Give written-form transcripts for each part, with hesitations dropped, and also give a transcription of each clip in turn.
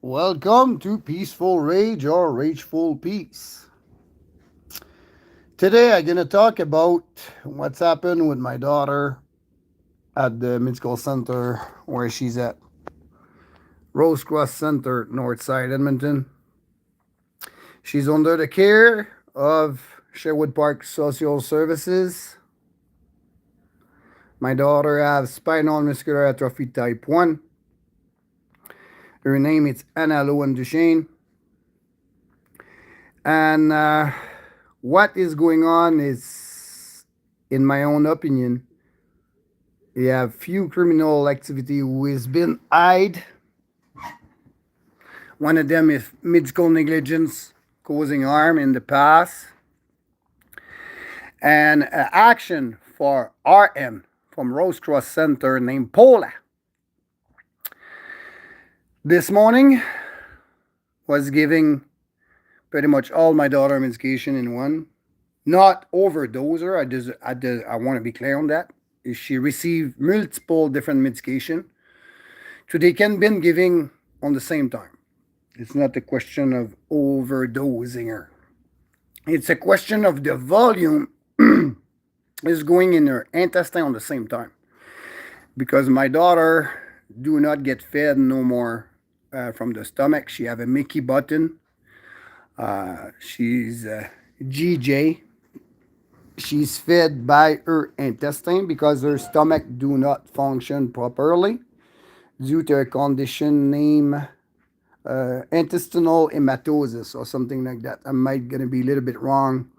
Welcome to Peaceful Rage or Rageful Peace. Today I'm going to talk about what's happened with my daughter at the medical center where she's at. Rose Cross Center, Northside, Edmonton. She's under the care of Sherwood Park Social Services. My daughter has spinal muscular atrophy type 1. Her name is Anna Lowen Duchesne. And what is going on is, in my own opinion, you have few criminal activity who has been hide. One of them is medical negligence causing harm in the past, and action for RN from Rose Cross Center named Paula. This morning was giving pretty much all my daughter medication in one. Not overdose her. I want to be clear on that. She received multiple different medication. So they can be giving on the same time. It's not a question of overdosing her. It's a question of the volume is going in her intestine on the same time. Because my daughter do not get fed no more from the stomach. She have a Mickey button. She's GJ. She's fed by her intestine because her stomach do not function properly due to a condition named intestinal hematosis or something like that. I might gonna be a little bit wrong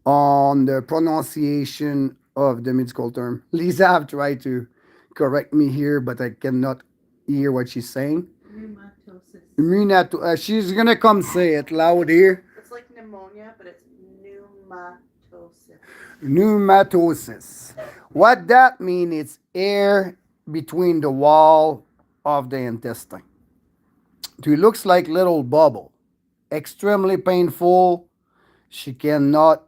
on the pronunciation of the medical term. Lisa have tried to correct me here, but I cannot hear what she's saying. She's gonna come say it loud here. It's like pneumonia, but it's pneumatosis. Pneumatosis. What that means is air between the wall of the intestine. It looks like little bubble. Extremely painful. She cannot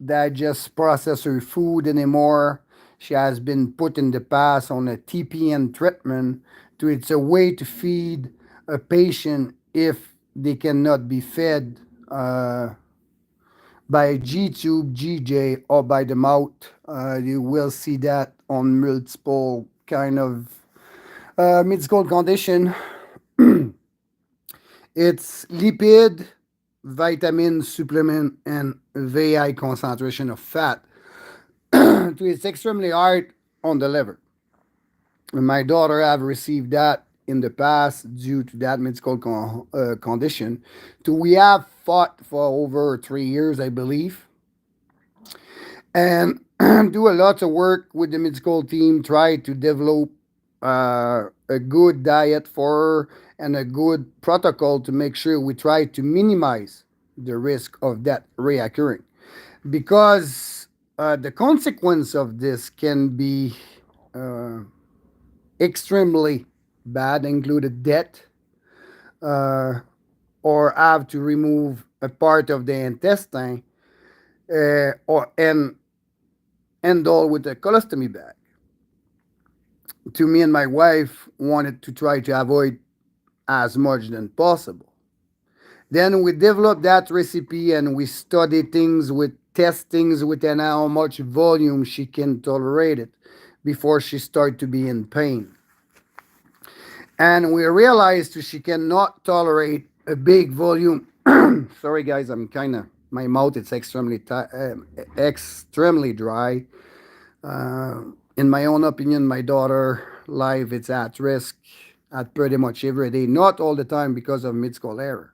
digest process her food anymore. She has been put in the past on a TPN treatment. It's a way to feed a patient if they cannot be fed by G tube, GJ, or by the mouth. You will see that on multiple kind of medical condition. It's lipid, vitamin supplement, and very high concentration of fat. It's extremely hard on the liver. My daughter have received that in the past due to that medical condition. We have fought for over 3 years, I believe, and do a lot of work with the medical team, try to develop a good diet for her and a good protocol to make sure we try to minimize the risk of that reoccurring. Because the consequence of this can be uh, extremely bad, included death, uh, or have to remove a part of the intestine, or and end all with a colostomy bag. To me and my wife wanted to try to avoid as much as possible. Then we developed that recipe and we study things with test things with and how much volume she can tolerate it before she start to be in pain. And we realized that she cannot tolerate a big volume. Sorry guys, I'm kind of my mouth is extremely dry. In my own opinion, my daughter life it's at risk at pretty much every day, not all the time because of mid-school error.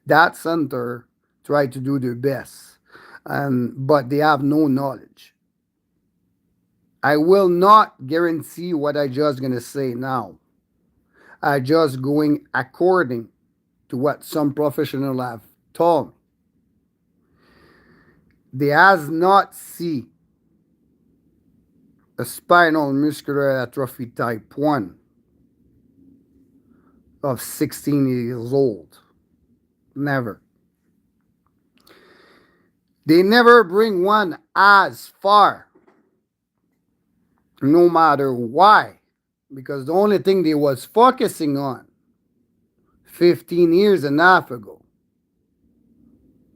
That center try to do their best, but they have no knowledge. I will not guarantee what I just gonna say now. I just going according to what some professional have told me. They has not see a spinal muscular atrophy type 1 of 16 years old. Never. They never bring one as far, no matter why, because the only thing they was focusing on 15 years and a half ago,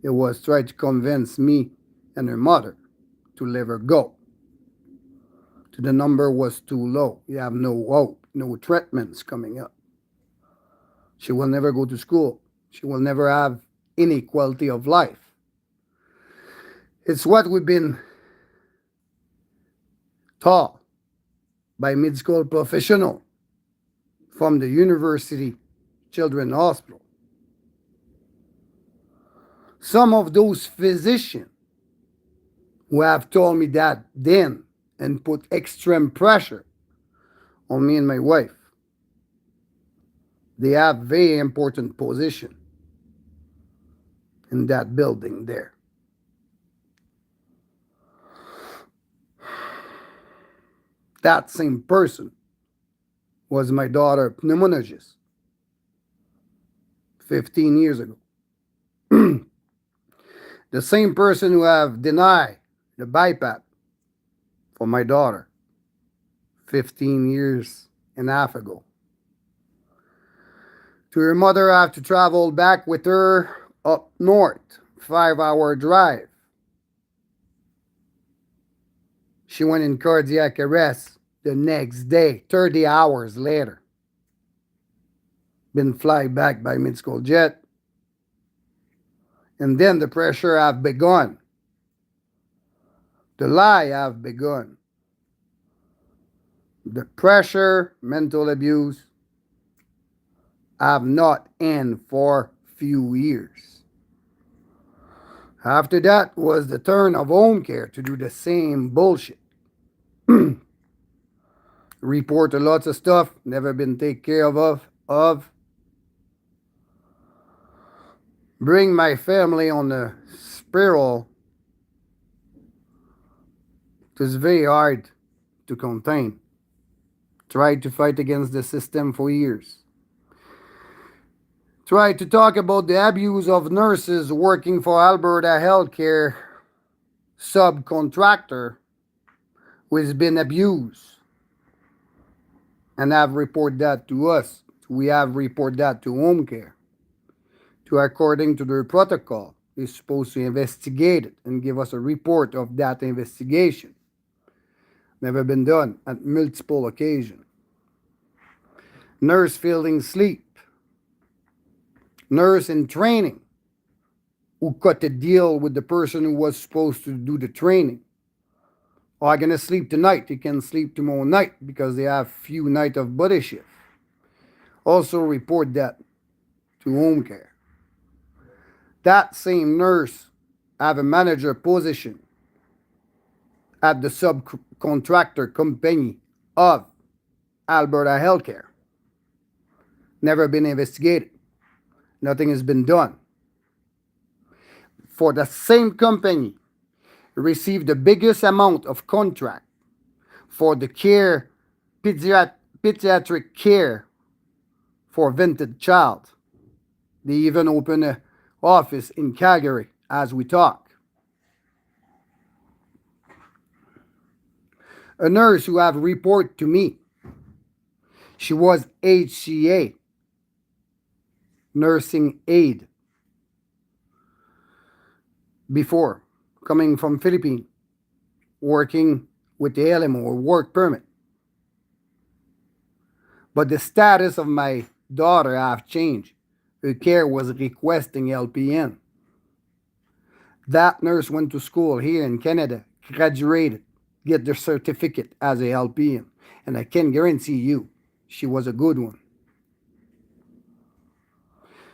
it was trying to convince me and her mother to let her go. The number was too low. You have no hope, no treatments coming up. She will never go to school. She will never have any quality of life. It's what we've been taught by mid school professional from the University Children's Hospital. Some of those physicians who have told me that then and put extreme pressure on me and my wife, they have very important position in that building there. That same person was my daughter pneumologist 15 years ago. The same person who have denied the BiPAP for my daughter 15 years and a half ago. To her mother, I have to travel back with her up north, 5-hour drive. She went in cardiac arrest the next day, 30 hours later. Been fly back by mid-school jet. And then the pressure have begun. The lie have begun. The pressure, mental abuse, have not end for few years. After that was the turn of home care to do the same bullshit. Report a lots of stuff, never been taken care of. Bring my family on the spiral. It is very hard to contain. Tried to fight against the system for years. Tried to talk about the abuse of nurses working for Alberta Healthcare subcontractor who has been abused. And have reported that to us. We have reported that to home care. To according to their protocol, is supposed to investigate it and give us a report of that investigation. Never been done at multiple occasions. Nurse feeling sleep. Nurse in training who cut the deal with the person who was supposed to do the training. Oh, I'm gonna sleep tonight. You can sleep tomorrow night because they have few night of body shift. Also report that to home care. That same nurse have a manager position at the subcontractor company of Alberta Healthcare. Never been investigated. Nothing has been done. For the same company, received the biggest amount of contract for the care, pediatric care for vintage child. They even open an office in Calgary as we talk. A nurse who have reported to me, she was HCA, nursing aide, before coming from Philippines, working with the LMO or work permit. But the status of my daughter have changed. Her care was requesting LPN. That nurse went to school here in Canada, graduated, get their certificate as a LPN. And I can guarantee you, she was a good one.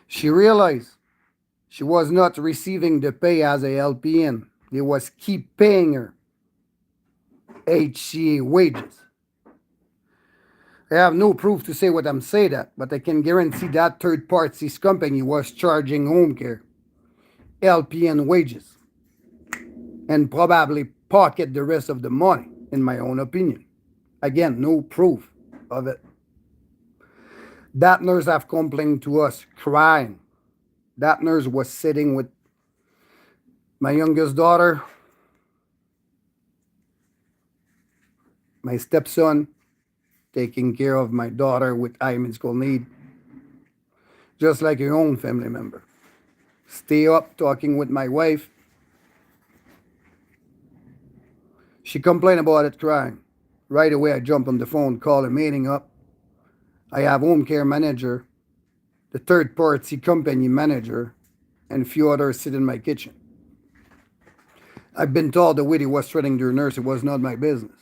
She realized she was not receiving the pay as a LPN. They was keep paying her HCA wages. I have no proof to say what I'm saying that, but I can guarantee that third party's company was charging home care LPN wages and probably pocket the rest of the money, in my own opinion. Again, no proof of it. That nurse have complained to us, crying. That nurse was sitting with my youngest daughter, my stepson, taking care of my daughter with high medical need. just like your own family member. Stay up talking with my wife. She complained about it crying. Right away, I jump on the phone, call a meeting up. I have home care manager, the third party company manager, and a few others sit in my kitchen. I've been told the way he was threatening their nurse, it was not my business.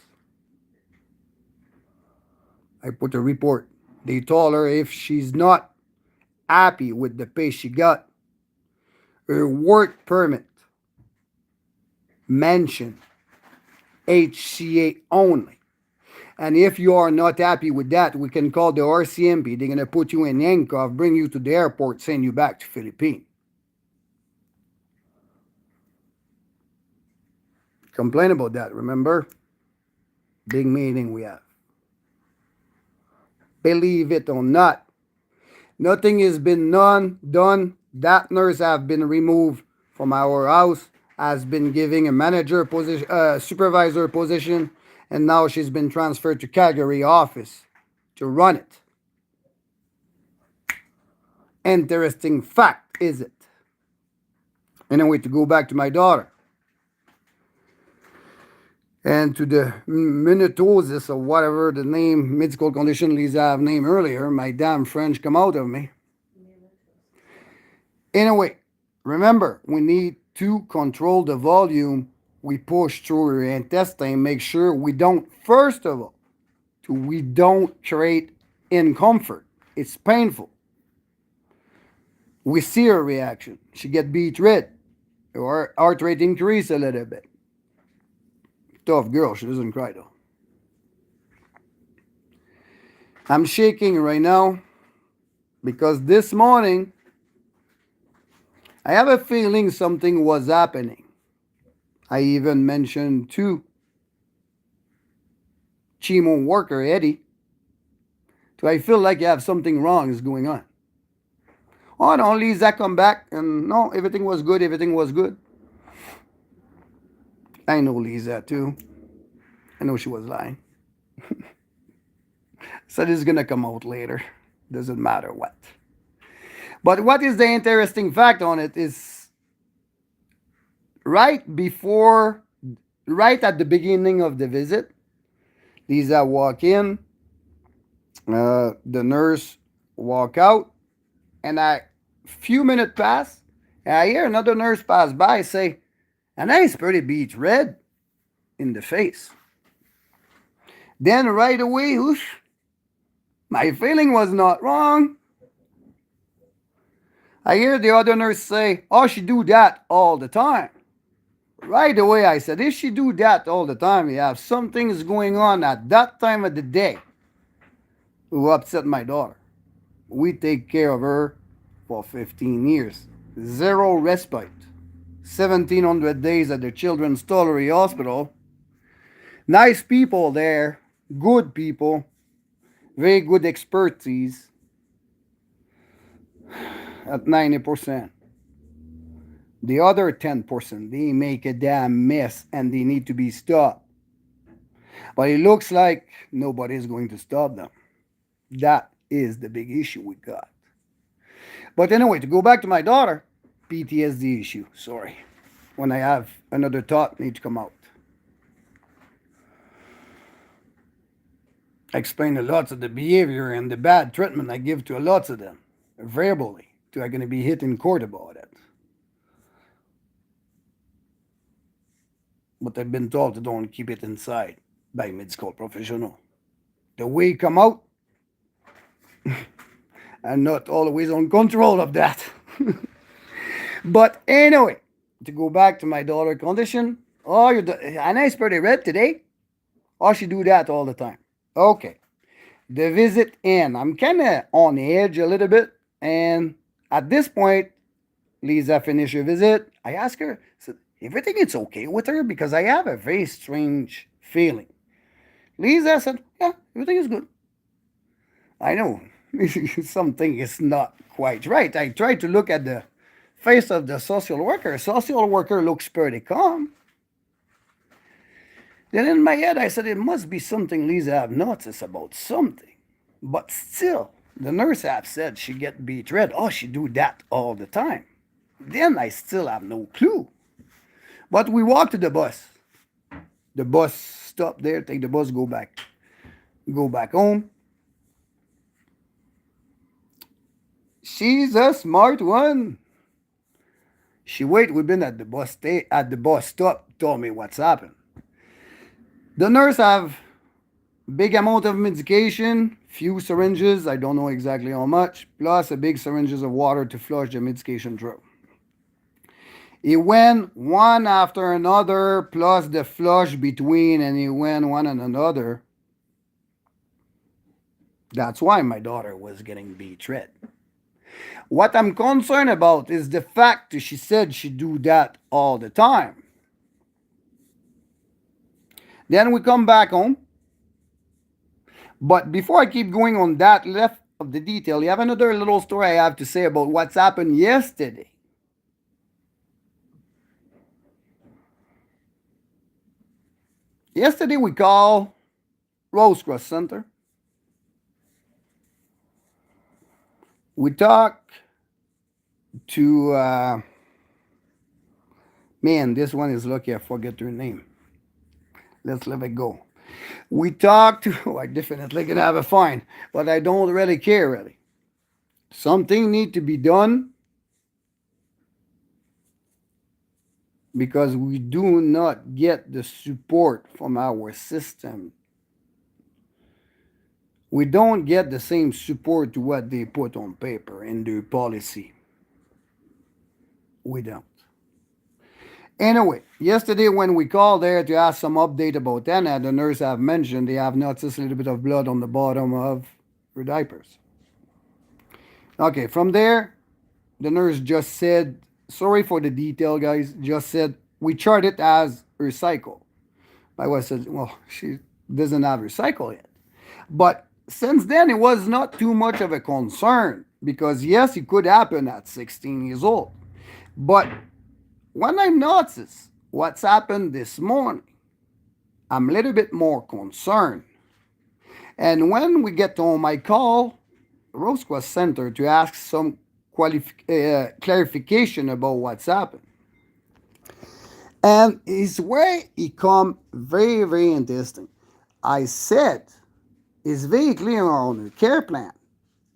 I put a report. They told her if she's not happy with the pay she got, her work permit mention HCA only. And if you are not happy with that, we can call the RCMP. They're gonna put you in handcuff, bring you to the airport, send you back to Philippines. Complain about that, remember? Big meeting we have. Believe it or not, nothing has been done. That nurse have been removed from our house, has been giving a manager position, supervisor position, and now she's been transferred to Calgary office to run it. Interesting fact, is it? Anyway, to go back to my daughter and to the minitosis or whatever the name medical condition Lisa have named earlier, my damn French come out of me. Anyway, remember, we need to control the volume we push through our intestine. Make sure we don't, first of all, we don't create discomfort. It's painful. We see her reaction. She get beat red. Her heart rate increase a little bit. Tough girl. She doesn't cry though. I'm shaking right now because this morning I have a feeling something was happening. I even mentioned to Chimo worker Eddie. Do I feel like you have something wrong is going on? Oh no, Lisa come back and no, everything was good, everything was good. I know Lisa too. I know she was lying. So this is gonna come out later. Doesn't matter what. But what is the interesting fact on it is right before, right at the beginning of the visit, Lisa walk in, the nurse walk out, and a few minutes pass, and I hear another nurse pass by say, and I pretty beat red in the face. Then right away, whoosh, my feeling was not wrong. I hear the other nurse say, oh, she do that all the time. Right away, I said, if she do that all the time, you have some things going on at that time of the day who upset my daughter. We take care of her for 15 years. Zero respite. 1,700 days at the Children's Stollery Hospital. Nice people there, good people, very good expertise at 90%. The other 10%, they make a damn mess and they need to be stopped. But it looks like nobody's going to stop them. That is the big issue we got. But anyway, to go back to my daughter, PTSD issue, sorry. When I have another thought need to come out. I explain a lot of the behavior and the bad treatment I give to a lot of them, verbally, to I'm going to be hit in court about it. But I've been told to don't keep it inside by medical professional. The way it come out, I'm not always on control of that. But anyway, to go back to my daughter condition, oh, Anna's pretty red today. Oh, she do that all the time. Okay. The visit in. I'm kind of on edge a little bit. And at this point, Lisa finished her visit. I asked her, said, everything is okay with her because I have a very strange feeling. Lisa said, yeah, everything is good. I know something is not quite right. I tried to look at the face of the social worker. Social worker looks pretty calm. Then in my head, I said, it must be something Lisa have noticed about something. But still, The nurse have said she get beat red. Oh, she do that all the time. Then I still have no clue. But we walk to the bus. The bus stop there, take the bus, go back home. She's a smart one. She wait. We've been at the at the bus stop. Told me what's happened. The nurse have big amount of medication, few syringes. I don't know exactly how much. Plus a big syringes of water to flush the medication through. He went one after another, plus the flush between, and he went one and another. That's why my daughter was getting betrayed. What I'm concerned about is the fact that she said she do that all the time. Then we come back home. But before I keep going on that left of the detail, you have another little story I have to say about what's happened yesterday. Yesterday we call Rose Cross Center. We talk to man. This one is lucky I forget her name. Let's let it go. We talk to. Oh, I definitely gonna have a fine, but I don't really care really. Something need to be done because we do not get the support from our system. We don't get the same support to what they put on paper in their policy. We don't. Anyway, yesterday when we called there to ask some update about Anna, the nurse have mentioned they have noticed a little bit of blood on the bottom of her diapers. Okay, from there, the nurse just said, sorry for the detail, guys, just said, we chart it as her cycle. My wife said, well, she doesn't have her cycle yet. But since then, it was not too much of a concern because, yes, it could happen at 16 years old. But when I notice what's happened this morning, I'm a little bit more concerned. And when we get home, I call Rosquist Center to ask some clarification about what's happened. And it's where it come very, very interesting. I said, it's very clear on the care plan.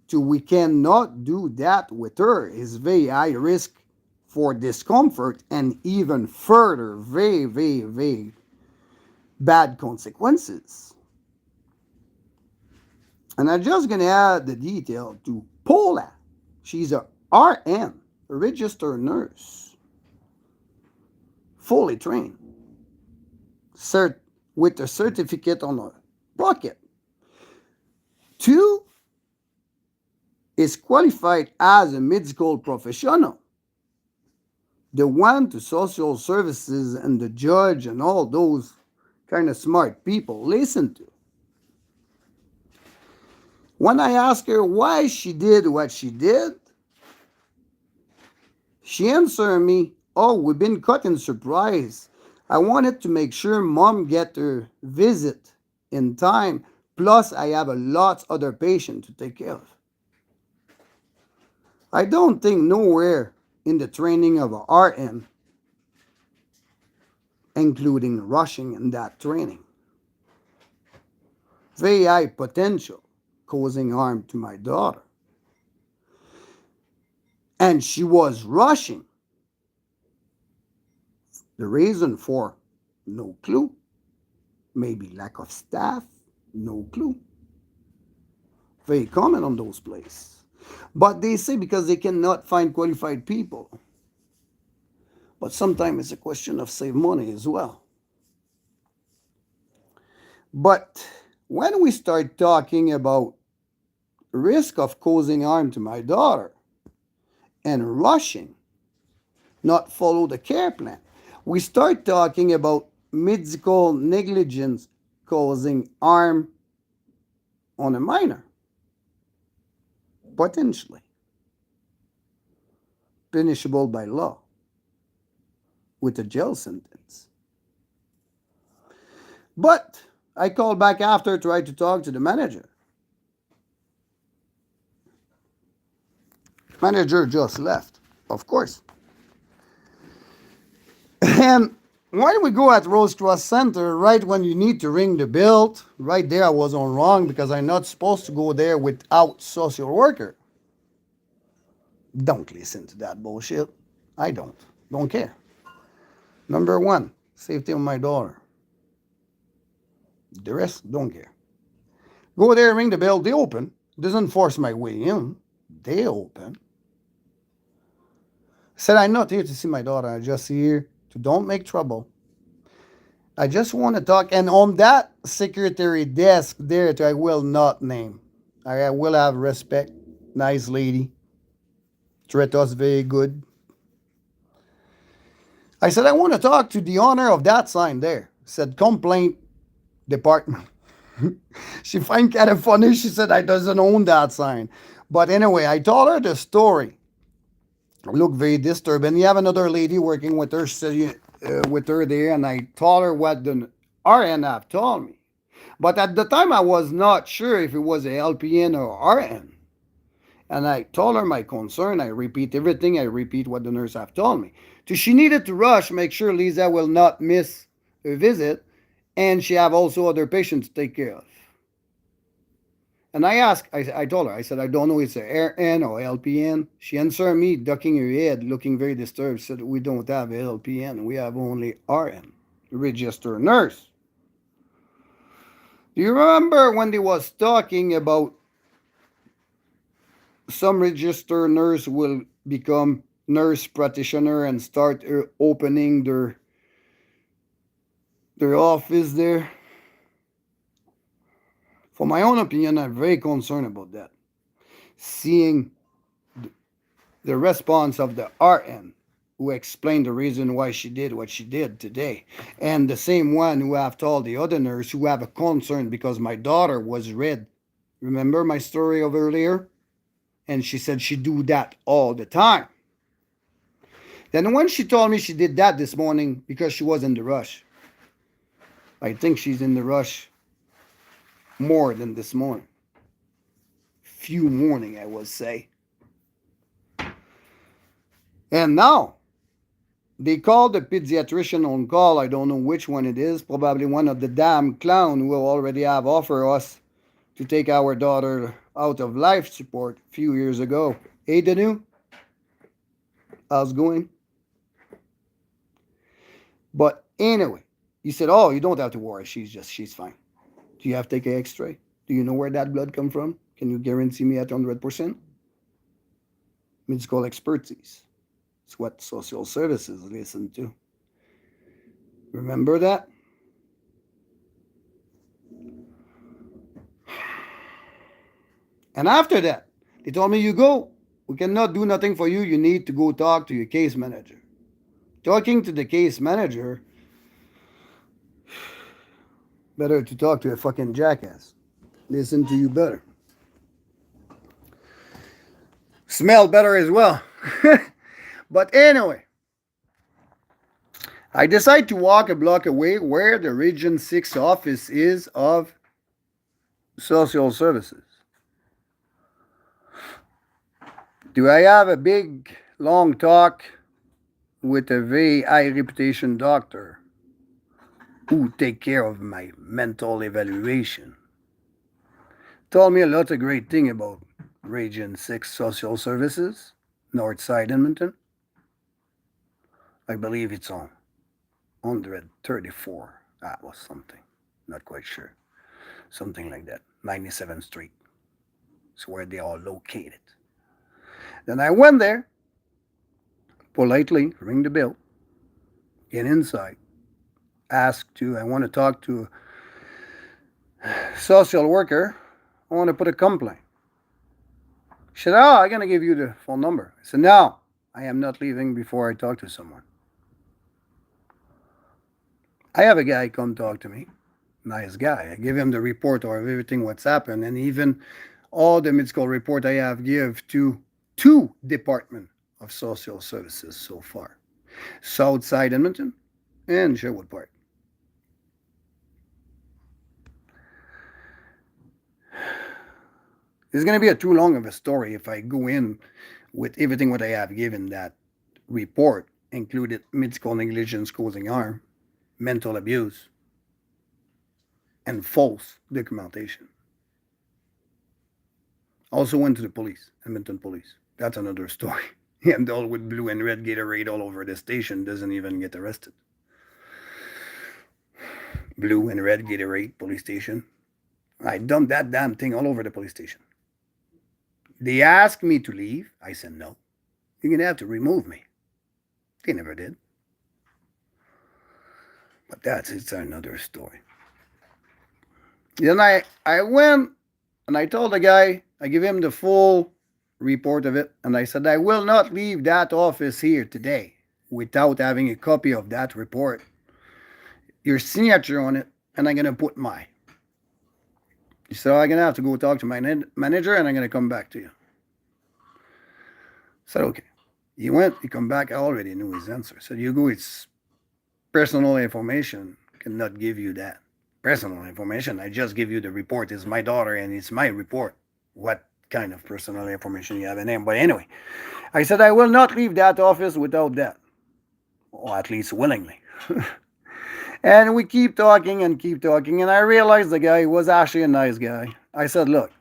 So we cannot do that with her. It's very high risk for discomfort and even further very, very, very bad consequences. And I'm just going to add the detail to Paula. She's a RN, a registered nurse, fully trained, with a certificate on her pocket. Two, is qualified as a medical professional. The one to social services and the judge and all those kind of smart people listen to. When I asked her why she did what she did, she answered me, oh, we've been caught in surprise. I wanted to make sure mom get her visit in time. Plus, I have a lot other patient to take care of. I don't think nowhere in the training of a RN, including rushing in that training. Very high potential causing harm to my daughter. And she was rushing. The reason for no clue. Maybe lack of staff, no clue. Very common on those places. But they say because they cannot find qualified people. But sometimes it's a question of save money as well. But when we start talking about risk of causing harm to my daughter and rushing, not follow the care plan, we start talking about medical negligence causing harm on a minor, potentially punishable by law with a jail sentence. But I called back after, tried to talk to the manager. Manager just left, of course. And why we go at Rose Cross Center right when you need to ring the bell? Right there, I was on wrong because I'm not supposed to go there without social worker. Don't listen to that bullshit. I don't. Don't care. Number one, safety of my daughter. The rest, don't care. Go there, ring the bell. They open. Doesn't force my way in. They open. Said I'm not here to see my daughter. I'm just here to don't make trouble. I just want to talk. And on that secretary desk there, I will not name. I will have respect. Nice lady. Treat us very good. I said, I want to talk to the owner of that sign there. Said, complaint department. She find kind of funny. She said, I doesn't own that sign. But anyway, I told her the story. Look very disturbed. And you have another lady working with her there, and I told her what the RN have told me. But at the time, I was not sure if it was a LPN or RN. And I told her my concern. I repeat everything. I repeat what the nurse have told me. So she needed to rush, make sure Lisa will not miss her visit, and she have also other patients to take care of. And I asked, I told her, I said, I don't know if it's a RN or LPN. She answered me, ducking her head, looking very disturbed, said, we don't have LPN, we have only RN, registered nurse. Do you remember when they was talking about some registered nurse will become nurse practitioner and start opening their office there? For my own opinion, I'm very concerned about that. Seeing the response of the RN who explained the reason why she did what she did today, and the same one who have told the other nurse who have a concern because my daughter was red. Remember my story of earlier? And she said she do that all the time. Then when she told me she did that this morning because she was in the rush, I think she's in the rush more than this morning. Few morning, I would say. And now they called the pediatrician on call. I don't know which one it is. Probably one of the damn clown who already have offered us to take our daughter out of life support a few years ago. Hey, Danu, how's it going? But anyway, he said, "Oh, you don't have to worry. She's fine. Do you have to take an X-ray? Do you know where that blood come from? Can you guarantee me at 100%? Medical expertise. It's what social services listen to. Remember that?" And after that, they told me, you go. We cannot do nothing for you. You need to go talk to your case manager. Talking to the case manager, better to talk to a fucking jackass. Listen to you better. Smell better as well. But anyway, I decide to walk a block away where the Region 6 office is of social services. Do I have a big, long talk with a very high reputation doctor who take care of my mental evaluation? Told me a lot of great thing about Region 6 Social Services, Northside Edmonton. I believe it's on 134. That was something. Not quite sure. Something like that. 97th Street. It's where they are located. Then I went there, politely ring the bell, get inside, ask to, I want to talk to a social worker. I want to put a complaint. She said, oh, I'm going to give you the phone number. I said, no, I am not leaving before I talk to someone. I have a guy come talk to me. Nice guy. I give him the report of everything what's happened, and even all the medical report I have give to two department of social services so far. Southside Edmonton and Sherwood Park. It's going to be a too long of a story if I go in with everything what I have given that report included mid-school negligence causing harm, mental abuse, and false documentation. Also went to the police, Edmonton police. That's another story. And all with blue and red Gatorade all over the station doesn't even get arrested. Blue and red Gatorade police station. I dumped that damn thing all over the police station. They asked me to leave. I said no. You're gonna have to remove me. They never did. But that's it's another story. Then I went and I told the guy, I give him the full report of it, and I said, I will not leave that office here today without having a copy of that report, your signature on it, and I'm going to put my. So I'm going to have to go talk to my manager, and I'm going to come back to you. I said, okay. He went, he come back, I already knew his answer. I said, you go, it's personal information, cannot give you that. Personal information, I just give you the report. It's my daughter, and it's my report. What kind of personal information you have in there? But anyway, I said, I will not leave that office without that. Or at least willingly. And we keep talking, and I realized the guy was actually a nice guy. I said, look,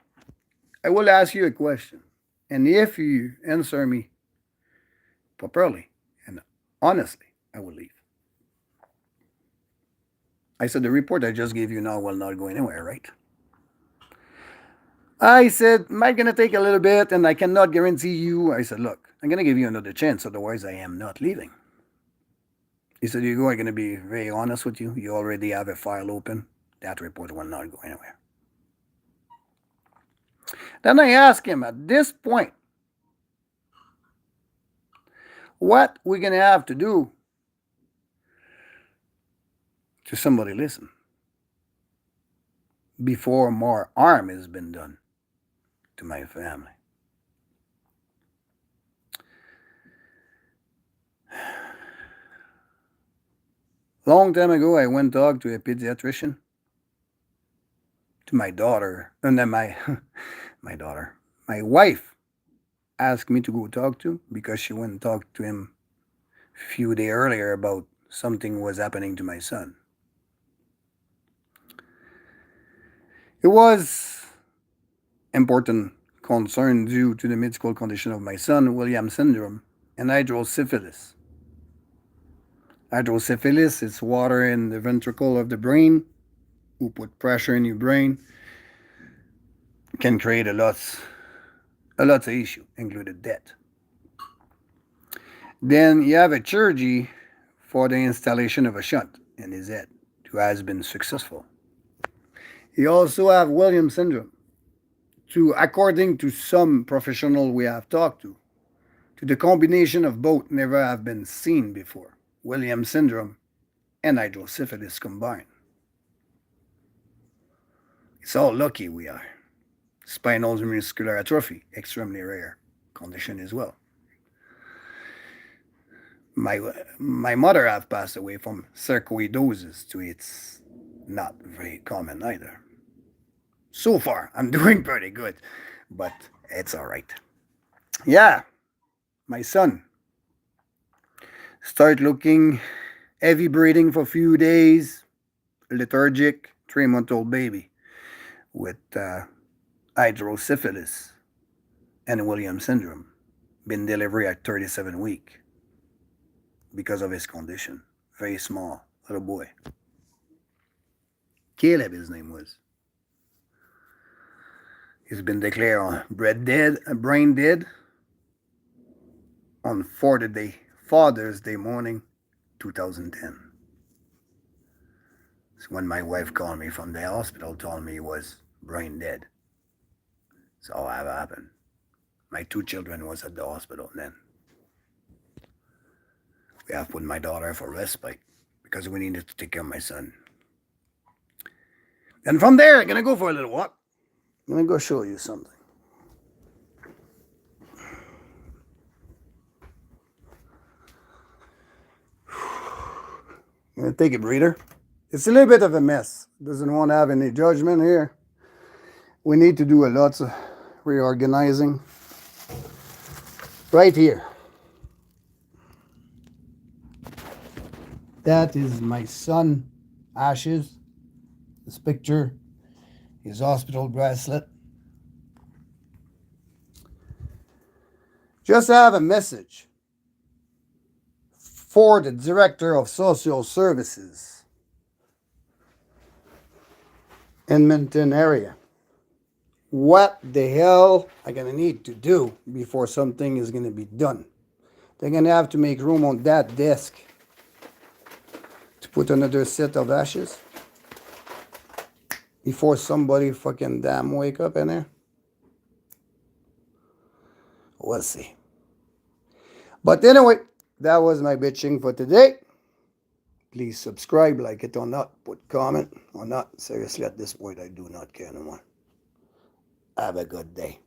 I will ask you a question. And if you answer me properly and honestly, I will leave. I said, the report I just gave you now will not go anywhere, right? I said, am I going to take a little bit and I cannot guarantee you? I said, look, I'm going to give you another chance, otherwise I am not leaving. He said, you go, I'm going to be very honest with you. You already have a file open. That report will not go anywhere. Then I asked him at this point, what we're going to have to do to somebody listen before more harm has been done to my family. Long time ago, I went to talk to a pediatrician. To my daughter, and then my daughter, my wife asked me to go talk to because she went and talked to him a few days earlier about something was happening to my son. It was important concern due to the medical condition of my son, Williams syndrome, and hydrocephalus. Hydrocephalus is water in the ventricle of the brain, who put pressure in your brain, can create a lot of issue, including death. Then you have a surgery for the installation of a shunt in his head, who has been successful. You also have Williams syndrome, to according to some professional we have talked to the combination of both never have been seen before. Williams syndrome and hydrocephalus combined. It's all lucky we are. Spinal muscular atrophy, extremely rare condition as well. My mother have passed away from sarcoidosis, to it's not very common either. So far, I'm doing pretty good, but it's all right. Yeah, my son start looking heavy breathing for a few days, lethargic, 3-month-old baby with hydrocephalus and Williams syndrome. Been delivered at 37 weeks because of his condition. Very small little boy. Caleb, his name was. He's been declared on brain dead on Father's Day morning, 2010. It's when my wife called me from the hospital, told me he was brain dead. So all that happened. My 2 children was at the hospital then. We have put my daughter for respite because we needed to take care of my son. And from there, I'm gonna go for a little walk. I'm gonna go show you something. I'm gonna take a breather. It's a little bit of a mess. Doesn't want to have any judgment here. We need to do a lot of reorganizing. right here. That is my son, Ashes. This picture, his hospital bracelet. Just have a message for the Director of Social Services in Minton area. What the hell are gonna need to do before something is gonna be done? They're gonna have to make room on that desk to put another set of ashes before somebody fucking damn wake up in there. We'll see. But anyway, that was my bitching for today. Please subscribe, like it or not, put comment or not. Seriously, at this point, I do not care no more. Have a good day.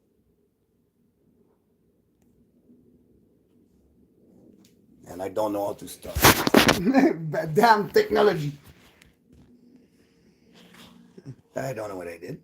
And I don't know how to stop. Damn technology. I don't know what I did.